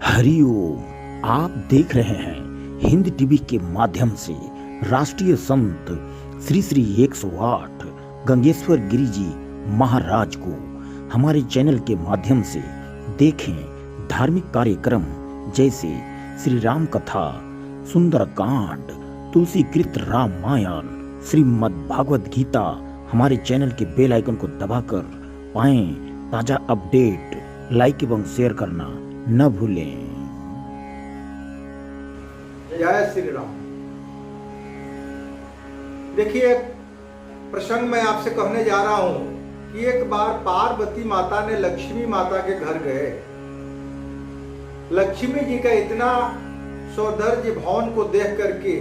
हरिओम। आप देख रहे हैं हिंद टीवी के माध्यम से राष्ट्रीय संत श्री श्री 108 गंगेश्वर गिरी जी महाराज को हमारे चैनल के माध्यम से देखें। धार्मिक कार्यक्रम जैसे श्री राम कथा, सुंदर कांड, तुलसी कृत रामायण, श्रीमद् भागवत गीता हमारे चैनल के बेल आइकन को दबाकर पाएं। ताजा अपडेट लाइक एवं शेयर करना न भूलें। जय श्री राम। देखिए, एक प्रसंग मैं आपसे कहने जा रहा हूं कि एक बार पार्वती माता ने लक्ष्मी माता के घर गए। लक्ष्मी जी का इतना सौंदर्य भवन को देख करके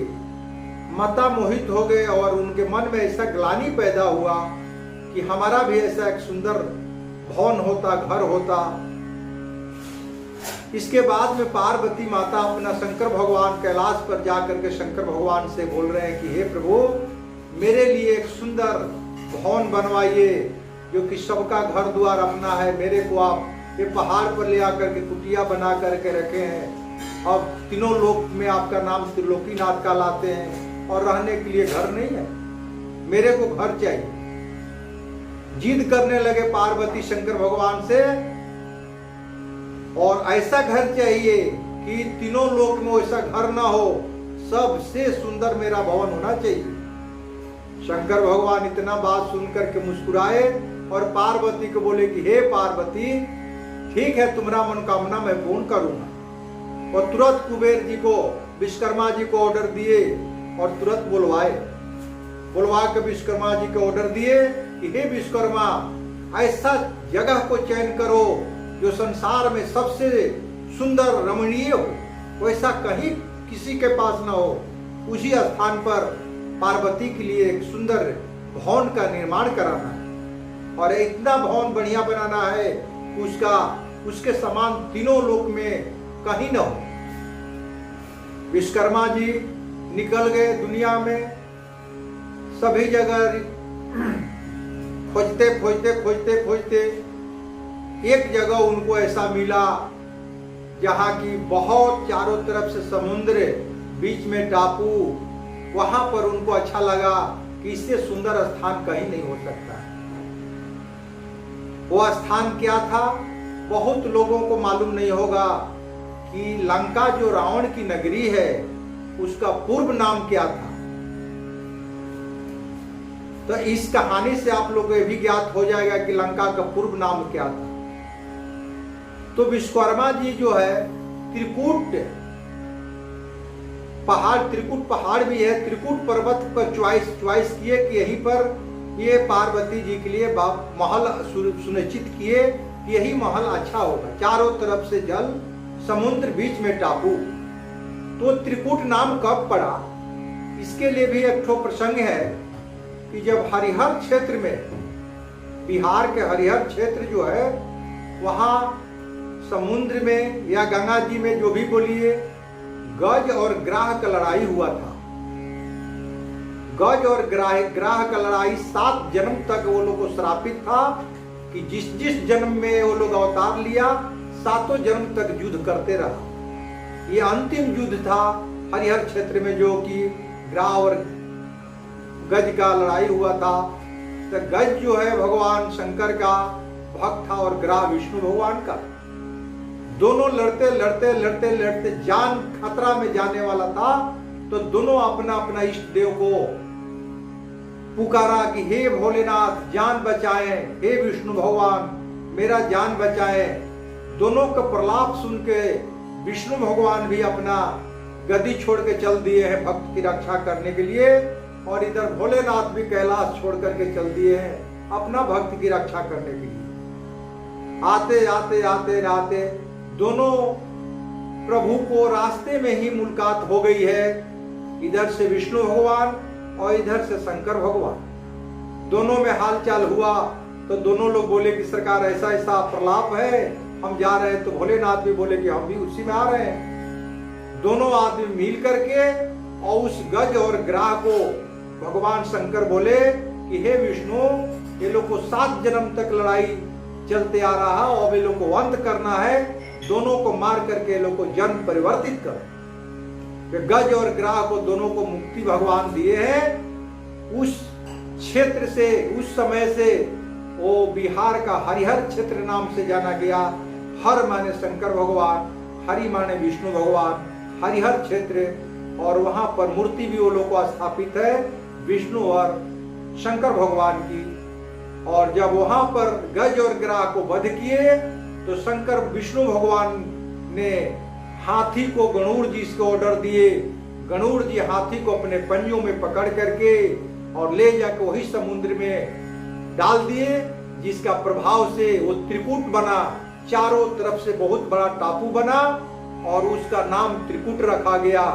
माता मोहित हो गए और उनके मन में ऐसा ग्लानि पैदा हुआ कि हमारा भी ऐसा एक सुंदर भवन होता, घर होता। इसके बाद में पार्वती माता अपना शंकर भगवान कैलाश पर जाकर के शंकर भगवान से बोल रहे हैं कि हे प्रभु, मेरे लिए एक सुंदर भवन बनवाइए जो कि सबका घर द्वार अपना है। मेरे को आप ये पहाड़ पर ले आकर के कुटिया बना करके रखे हैं। अब तीनों लोक में आपका नाम त्रिलोकीनाथ का लाते हैं और रहने के लिए घर नहीं है। मेरे को घर चाहिए। जिद करने लगे पार्वती शंकर भगवान से, और ऐसा घर चाहिए कि तीनों लोक में वैसा घर ना हो, सबसे सुंदर मेरा भवन होना चाहिए। शंकर भगवान इतना बात सुनकर के मुस्कुराए और पार्वती को बोले कि हे पार्वती, ठीक है, तुम्हारा मनोकामना मैं पूर्ण करूंगा। और तुरंत कुबेर जी को, विश्वकर्मा जी को ऑर्डर दिए और तुरंत बुलवा के विश्वकर्मा जी को ऑर्डर दिए कि हे विश्वकर्मा, ऐसा जगह को चयन करो जो संसार में सबसे सुंदर रमणीय हो, वैसा कहीं किसी के पास ना हो। उसी स्थान पर पार्वती के लिए एक सुंदर भवन का निर्माण कराना है और इतना भवन बढ़िया बनाना है उसके समान तीनों लोक में कहीं ना हो। विश्वकर्मा जी निकल गए दुनिया में, सभी जगह खोजते एक जगह उनको ऐसा मिला जहां की बहुत चारों तरफ से समुद्र, बीच में टापू। वहां पर उनको अच्छा लगा कि इससे सुंदर स्थान कहीं नहीं हो सकता। वो स्थान क्या था, बहुत लोगों को मालूम नहीं होगा कि लंका जो रावण की नगरी है उसका पूर्व नाम क्या था। तो इस कहानी से आप लोगों को यह भी ज्ञात हो जाएगा कि लंका का पूर्व नाम क्या था। तो विश्वकर्मा जी जो है त्रिकूट पहाड़ भी है, त्रिकूट पर्वत पर चॉइस किए कि यहीं पर ये पार्वती जी के लिए महल सुनिश्चित किए कि यही महल अच्छा होगा। चारों तरफ से जल, समुद्र, बीच में टापू। तो त्रिकूट नाम कब पड़ा, इसके लिए भी एक ठो प्रसंग है कि जब हरिहर क्षेत्र में, बिहार के हरिहर क्षेत्र जो है, वहां समुद्र में या गंगा जी में जो भी बोलिए, गज और ग्राह का लड़ाई हुआ था। गज और ग्राह का लड़ाई 7 जन्म तक वो लोग को श्रापित था कि जिस जन्म में वो लोग अवतार लिया, 7 जन्म तक युद्ध करते रहा। ये अंतिम युद्ध था हरिहर क्षेत्र में, जो कि ग्राह और गज का लड़ाई हुआ था। तो गज जो है भगवान शंकर का भक्त था और ग्राह विष्णु भगवान का। दोनों लड़ते जान खतरा में जाने वाला था। तो दोनों अपना अपना इष्ट देव को पुकारा कि हे भोलेनाथ, जान बचाएं, हे विष्णु भगवान, मेरा जान बचाएं। दोनों का प्रलाप सुन के विष्णु भगवान भी अपना गद्दी छोड़ के चल दिए हैं भक्त की रक्षा करने के लिए, और इधर भोलेनाथ भी कैलाश छोड़ करके चल दिए हैं अपना भक्त की रक्षा करने के लिए। आते दोनों प्रभु को रास्ते में ही मुलाकात हो गई है। इधर से विष्णु भगवान और इधर से शंकर भगवान, दोनों में हालचाल हुआ। तो दोनों लोग बोले कि सरकार ऐसा ऐसा प्रलाप है, हम जा रहे हैं। तो भोलेनाथ भी बोले कि हम भी उसी में आ रहे हैं। दोनों आदमी मिल करके और उस गज और ग्राह को भगवान शंकर बोले कि हे विष्णु, ये लोग को 7 जन्म तक लड़ाई चलते आ रहा है और वे लोग को अंत करना है। दोनों को मार करके लोग को जन्म परिवर्तित कर, गज और ग्राह को दोनों को मुक्ति भगवान दिए हैं। उस क्षेत्र से, उस समय से वो बिहार का हरिहर क्षेत्र नाम से जाना गया। हर माने शंकर भगवान, हरि माने विष्णु भगवान, हरिहर क्षेत्र। और वहां पर मूर्ति भी वो लोग को स्थापित है विष्णु और शंकर भगवान की। और जब वहां पर गज और ग्राह को वध किए तो शंकर विष्णु भगवान ने हाथी को गणूर जी को ऑर्डर दिए। गणूर जी हाथी को अपने पंजों में पकड़ करके और ले जाकर वही समुद्र में डाल दिए, जिसका प्रभाव से वो त्रिकुट बना, चारों तरफ से बहुत बड़ा टापू बना और उसका नाम त्रिकुट रखा गया।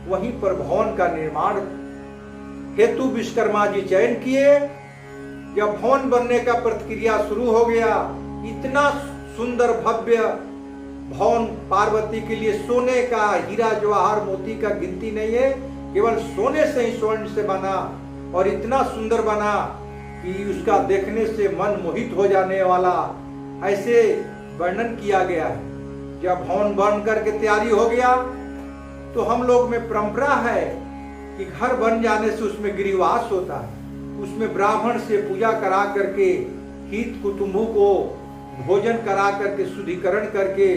वहीं पर भवन का निर्माण हेतु विश्वकर्मा जी चयन किए। जब भवन बनने का प्रक्रिया शुरू हो गया, इतना सुंदर भव्य भवन पार्वती के लिए, सोने का, हीरा जवाहर मोती का गिनती नहीं है, केवल सोने से ही, स्वर्ण से बना और इतना सुंदर बना कि उसका देखने से मन मोहित हो जाने वाला, ऐसे वर्णन किया गया है। जब भवन बन करके तैयारी हो गया तो हम लोग में परंपरा है कि घर बन जाने से उसमें गृहवास होता है। उसमें ब्राह्मण से पूजा करा करके, हित कुटुंबों को भोजन करा करके, शुद्धिकरण करके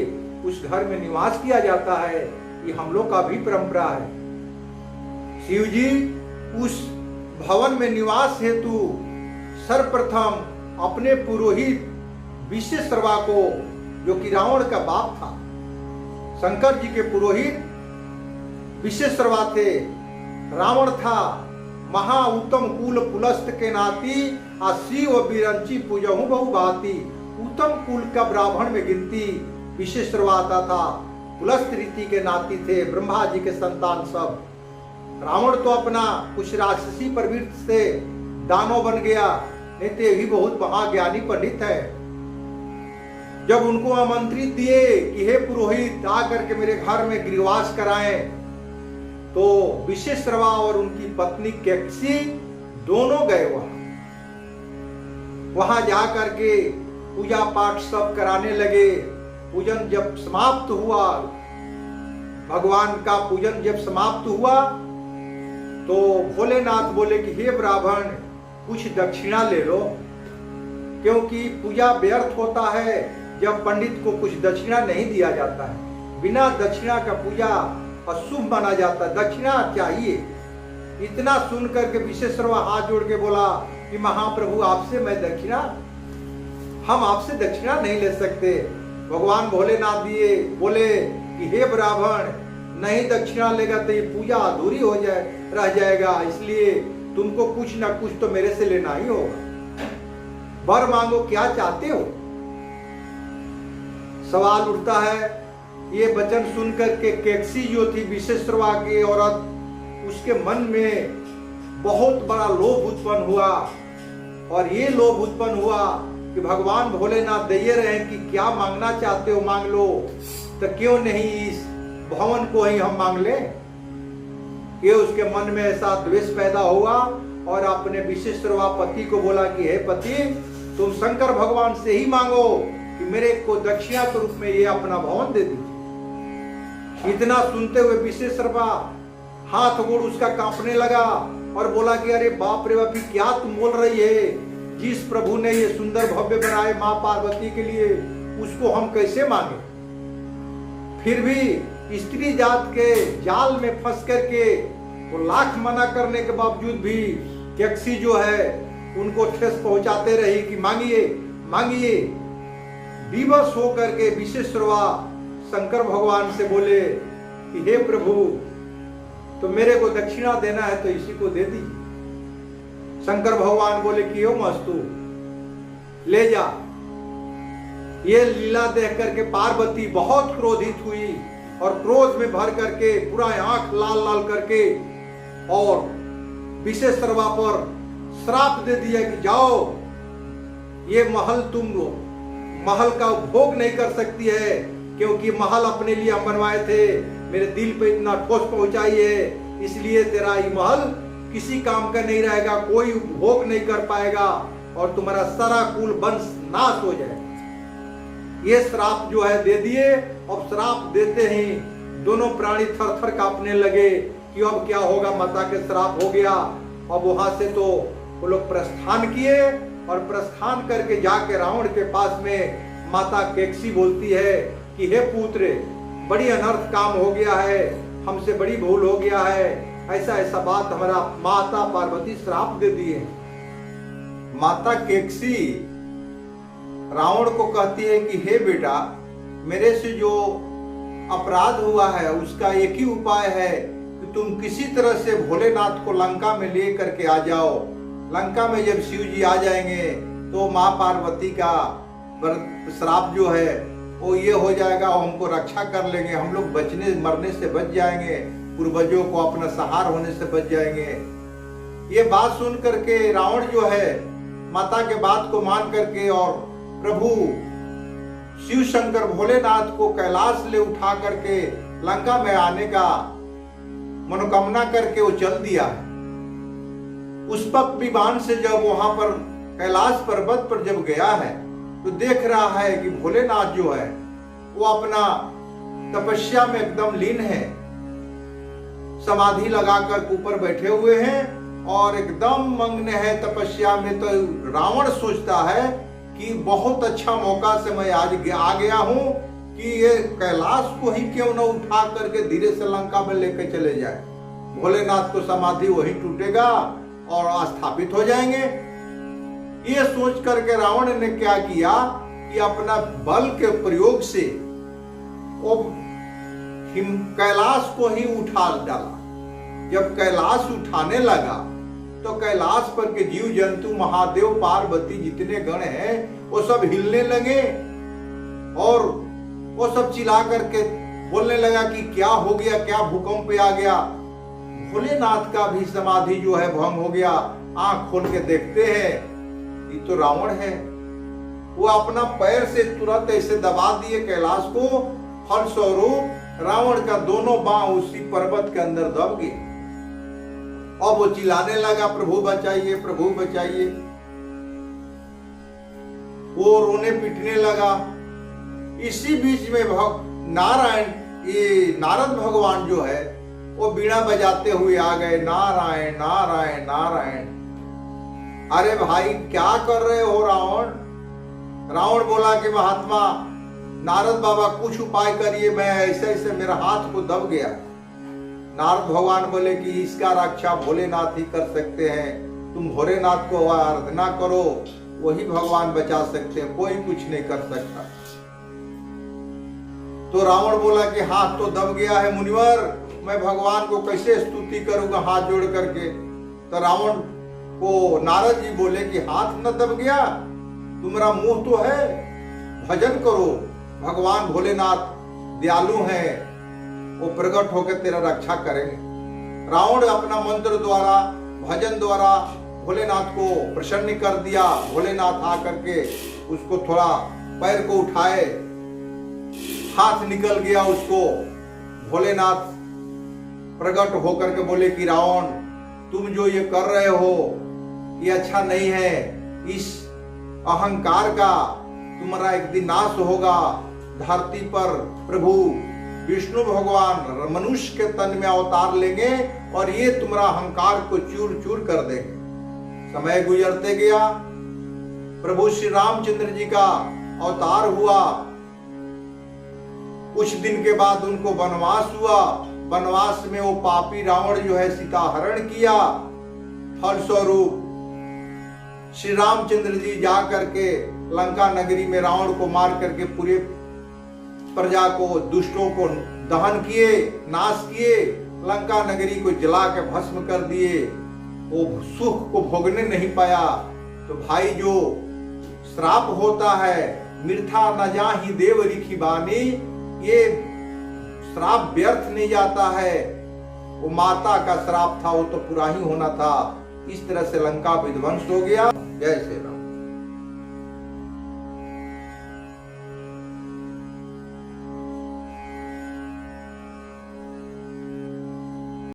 उस घर में निवास किया जाता है। ये हम लोग का भी परंपरा है। शिव जी उस भवन में निवास हेतु सर्वप्रथम अपने पुरोहित विश्वेश्वरवा को, जो कि रावण का बाप था, शंकर जी के पुरोहित विश्वेश्वरवा थे। रावण था महा उत्तम कुल पुलस्त के नाती, शिव बिरंची पूजहु बहु भांति। उत्तम कुल का ब्राह्मण में गिनती विश्वेश्वरवा आता था। पुलस्त रीति के नाती थे, ब्रह्मा जी के संतान सब। रावण तो अपना कुछ राक्षसी प्रवृत्ति से दानव बन गया, नहीं तो ये भी बहुत महाज्ञानी पंडित है। जब उनको आमंत्रित दिए कि हे पुरोहित आकर के मेरे घर में गृहवास कराएं, तो विश्वेश्वरवा और उनकी पत्नी कैकसी दोनों गए वहां जाकर के पूजा पाठ सब कराने लगे। पूजन जब समाप्त हुआ, भगवान का पूजन जब समाप्त हुआ, तो भोलेनाथ बोले कि हे ब्राह्मण कुछ दक्षिणा ले लो, क्योंकि पूजा व्यर्थ होता है जब पंडित को कुछ दक्षिणा नहीं दिया जाता है। बिना दक्षिणा का पूजा अशुभ माना जाता है, दक्षिणा चाहिए। इतना सुन करके विश्वेश्वरवा हाथ जोड़ के बोला कि महाप्रभु आपसे मैं दक्षिणा, हम आपसे दक्षिणा नहीं ले सकते। भगवान भोलेनाथ दिए, बोले कि हे ब्राह्मण नहीं दक्षिणा लेगा तो ये पूजा अधूरी हो जाए, रह जाएगा, इसलिए तुमको कुछ ना कुछ तो मेरे से लेना ही होगा। वर मांगो, क्या चाहते हो? सवाल उठता है। ये वचन सुनकर के कैकसी जो थी विश्वेश्वरवा की औरत, उसके मन में बहुत बड़ा लोभ उत्पन्न हुआ। और ये लोभ उत्पन्न हुआ कि भगवान भोलेनाथ दे रहे हैं कि क्या मांगना चाहते हो मांग लो, तो क्यों नहीं इस भवन को ही हम मांग लें। ये उसके मन में ऐसा द्वेष पैदा हुआ और अपने विश्वेश्वरवा पति को बोला कि हे पति, तुम शंकर भगवान से ही मांगो कि मेरे को दक्षिणा के रूप में ये अपना भवन दे दीजिए। इतना सुनते हुए विश्वेश्वरवा हाथ गोड़ उसका कांपने लगा और बोला कि अरे बाप रे बाप, क्या तुम बोल रही है? जिस प्रभु ने ये सुंदर भव्य बनाए मां पार्वती के लिए, उसको हम कैसे मांगे? फिर भी स्त्री जात के जाल में फंस करके वो लाख मना करने के बावजूद भी कैकसी जो है उनको ठेस पहुंचाते रही कि मांगिए मांगिए। विवश होकर के विश्वेश्वरवा शंकर भगवान से बोले कि हे प्रभु, तो मेरे को दक्षिणा देना है तो इसी को दे दीजिए। शंकर भगवान बोले कि यो मस्तु, ले जा। ये लीला देख करके पार्वती बहुत क्रोधित हुई और क्रोध में भर करके पूरा आंख लाल लाल करके और विश्वेश्वरवा पर श्राप दे दिया कि जाओ, ये महल तुम महल का उपभोग नहीं कर सकती है, क्योंकि महल अपने लिए हम बनवाए थे, मेरे दिल पे इतना ठोस पहुंचाई है, इसलिए तेरा ये महल किसी काम का नहीं रहेगा, कोई उपभोग नहीं कर पाएगा और तुम्हारा सारा कुल वंश नाश हो जाए। ये श्राप जो है दे दिए। और श्राप देते ही दोनों प्राणी थर थर कांपने लगे कि अब क्या होगा, माता के श्राप हो गया। अब वहां से तो वो लोग प्रस्थान किए और प्रस्थान करके जाके रावण के पास में माता केकसी बोलती है कि हे पुत्र, बड़ी अनर्थ काम हो गया है, हमसे बड़ी भूल हो गया है, ऐसा ऐसा बात हमारा माता पार्वती श्राप दे दिए। माता केकसी रावण को कहती है कि हे बेटा, मेरे से जो अपराध हुआ है उसका एक ही उपाय है कि तुम किसी तरह से भोलेनाथ को लंका में ले करके आ जाओ। लंका में जब शिव जी आ जाएंगे तो माँ पार्वती का श्राप जो है वो ये हो जाएगा, हमको रक्षा कर लेंगे, हम लोग बचने मरने से बच जाएंगे, पूर्वजों को अपना सहार होने से बच जाएंगे। ये बात सुन करके रावण जो है माता के बात को मान करके और प्रभु शिव शंकर भोलेनाथ को कैलाश ले उठा करके लंका में आने का मनोकामना करके वो चल दिया। पुष्पक विमान से जब वहां पर कैलाश पर्वत पर जब गया है तो देख रहा है कि भोलेनाथ जो है वो अपना तपस्या में एकदम लीन है, समाधि लगाकर ऊपर बैठे हुए हैं और एकदम मग्न है तपस्या में। तो रावण सोचता है कि बहुत अच्छा मौका से मैं आज आ गया हूं कि ये कैलाश को ही क्यों न उठा करके धीरे से लंका में लेकर चले जाए, भोलेनाथ को समाधि वही टूटेगा और स्थापित हो जाएंगे। ये सोच करके रावण ने क्या किया कि अपना बल के प्रयोग से वो कैलाश को ही उठा डाला। जब कैलाश उठाने लगा तो कैलाश पर के जीव जंतु, महादेव, पार्वती जितने गण हैं वो सब हिलने लगे और वो सब चिल्ला करके बोलने लगा कि क्या हो गया, क्या भूकंप आ गया। भोलेनाथ का भी समाधि जो है भंग हो गया। आंख खोल के देखते हैं ये तो रावण है। वो अपना पैर से तुरंत ऐसे दबा दिए कैलाश को, फलस्वरूप रावण का दोनों बांह उसी पर्वत के अंदर दब गए। और वो चिल्लाने लगा प्रभु बचाइए, प्रभु बचाइए। वो रोने पीटने लगा। इसी बीच में नारद भगवान जो है वो बीड़ा बजाते हुए आ गए, नारायण नारायण नारायण। अरे भाई क्या कर रहे हो रावण? रावण बोला कि महात्मा नारद बाबा कुछ उपाय करिए, मैं ऐसे ऐसे मेरा हाथ को दब गया। नारद भगवान बोले कि इसका रक्षा भोलेनाथ ही कर सकते हैं, तुम भोलेनाथ को आराधना करो, वही भगवान बचा सकते हैं, कोई कुछ नहीं कर सकता। तो रावण बोला कि हाथ तो दब गया है मुनिवर, मैं भगवान को कैसे स्तुति करूंगा हाथ जोड़ करके। तो रावण को नारद जी बोले कि हाथ न दब गया, तुम्हारा मुंह तो है, भजन करो, भगवान भोलेनाथ दयालु हैं, वो प्रकट होकर तेरा रक्षा करेंगे। रावण अपना मंत्र द्वारा, भजन द्वारा भोलेनाथ को प्रसन्न कर दिया। भोलेनाथ आकर के उसको थोड़ा पैर को उठाए, हाथ निकल गया उसको। भोलेनाथ प्रकट होकर के बोले कि रावण तुम जो ये कर रहे हो ये अच्छा नहीं है, इस अहंकार का तुम्हारा एक दिन नाश होगा। धरती पर प्रभु विष्णु भगवान मनुष्य के तन में अवतार लेंगे और ये तुम्हारा अहंकार को चूर चूर कर देंगे। समय गुजरते गया, प्रभु श्री रामचंद्र जी का अवतार हुआ। कुछ दिन के बाद उनको वनवास हुआ। वनवास में वो पापी रावण जो है सीता हरण किया। फलस्वरूप श्री रामचंद्र जी जा करके लंका नगरी में रावण को मार करके पूरे प्रजा को, दुष्टों को दहन किए, नाश किए, लंका नगरी को जला के भस्म कर दिए। वो सुख को भोगने नहीं पाया। तो भाई जो श्राप होता है, मिर्था न जाहि देव रिखी बानी, ये श्राप व्यर्थ नहीं जाता है। वो माता का श्राप था, वो तो पूरा ही होना था। इस तरह से लंका विध्वंस हो गया। जय श्री राम।